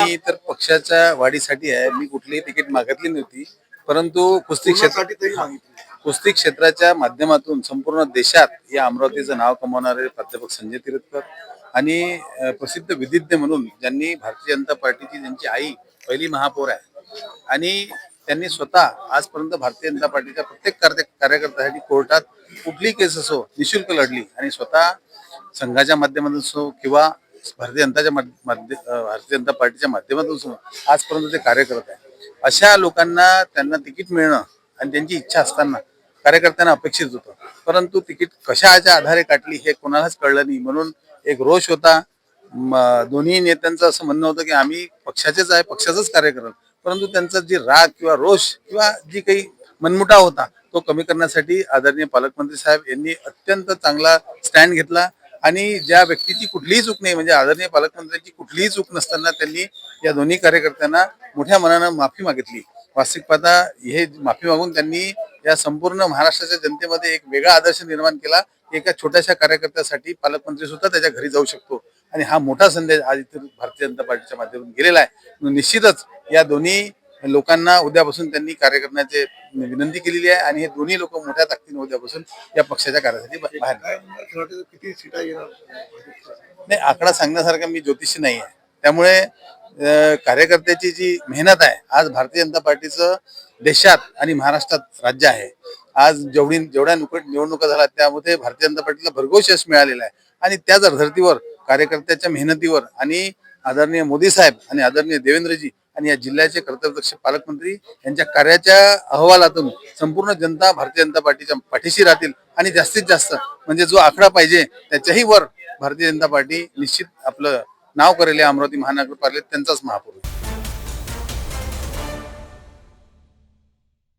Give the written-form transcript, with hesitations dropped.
मी तर पक्षाच्या वाढीसाठी आहे. मी कुठलीही तिकीट मागितली नव्हती. परंतु कुस्ती क्षेत्राच्या माध्यमातून संपूर्ण देशात या अमरावतीचं नाव कमावणारे प्राध्यापक संजय तिरतकर आणि प्रसिद्ध विधिज्ञ म्हणून ज्यांनी भारतीय जनता पार्टीची ज्यांची आई पहिली महापौर आहे आणि त्यांनी स्वतः आजपर्यंत भारतीय जनता पार्टीच्या प्रत्येक कार्यकर्त्यासाठी कोर्टात कुठलीही केस असो निशुल्क लढली आणि स्वतः संघाच्या माध्यमातून असो किंवा भारतीय जनता पार्टीच्या माध्यमातून असो आजपर्यंत ते कार्य करत आहे. अशा लोकांना त्यांना तिकीट मिळणं आणि त्यांची इच्छा असताना कार्यकर्त्यांना अपेक्षित होतं, परंतु तिकीट कशाच्या आधारे काढली हे कोणालाच कळलं नाही. म्हणून एक रोष होता. दोन्ही नेत्यांचं असं म्हणणं होतं की आम्ही पक्षाचेच आहे, पक्षाचंच कार्य करत, परंतु त्यांचा जी राग किंवा रोष किंवा जी काही मनमुटाव होता तो कमी करण्यासाठी आदरणीय पालकमंत्री साहेब यांनी अत्यंत चांगला स्टँड घेतला आणि ज्या व्यक्तीची कुठलीही चूक नाही म्हणजे आदरणीय पालकमंत्र्यांची कुठलीही चूक नसताना त्यांनी या दोन्ही कार्यकर्त्यांना मोठ्या मनानं माफी मागितली. वास्तविक पाहता हे माफी मागून त्यांनी या संपूर्ण महाराष्ट्राच्या जनतेमध्ये एक वेगळा आदर्श निर्माण केला. एका छोट्याशा कार्यकर्त्यासाठी पालकमंत्री सुद्धा त्याच्या घरी जाऊ शकतो आणि हा मोठा संदेश आज इथे भारतीय जनता पार्टीच्या माध्यमातून गेलेला आहे. निश्चितच या दोन्ही लोकांना उद्यापासून त्यांनी कार्य करण्याची विनंती केलेली आहे आणि हे दोन्ही लोक मोठ्या ताकदीने उद्यापासून या पक्षाच्या कार्यासाठी बाहेर. किती सीटा येणार नाही, आकडा सांगण्यासारखा मी ज्योतिषी नाही आहे. त्यामुळे कार्यकर्त्याची जी मेहनत आहे, आज भारतीय जनता पार्टीचं देशात आणि महाराष्ट्रात राज्य आहे. आज जेवढ्या निवडणुका झाल्या त्यामध्ये भारतीय जनता पार्टीला भरघोस यश मिळालेलं आहे आणि त्याच धर्तीवर कार्यकर्त्याच्या मेहनतीवर आणि आदरणीय मोदी साहेब आणि आदरणीय देवेंद्रजी आणि या जिल्ह्याचे कर्तव्यदक्ष पालकमंत्री यांच्या कार्याच्या अहवालातून संपूर्ण जनता भारतीय जनता पार्टीच्या पाठीशी राहतील आणि जास्तीत जास्त म्हणजे जो आकडा पाहिजे त्याच्याही वर भारतीय जनता पार्टी निश्चित आपलं नाव करेल. अमरावती महानगरपालिकेत त्यांचाच महापौर.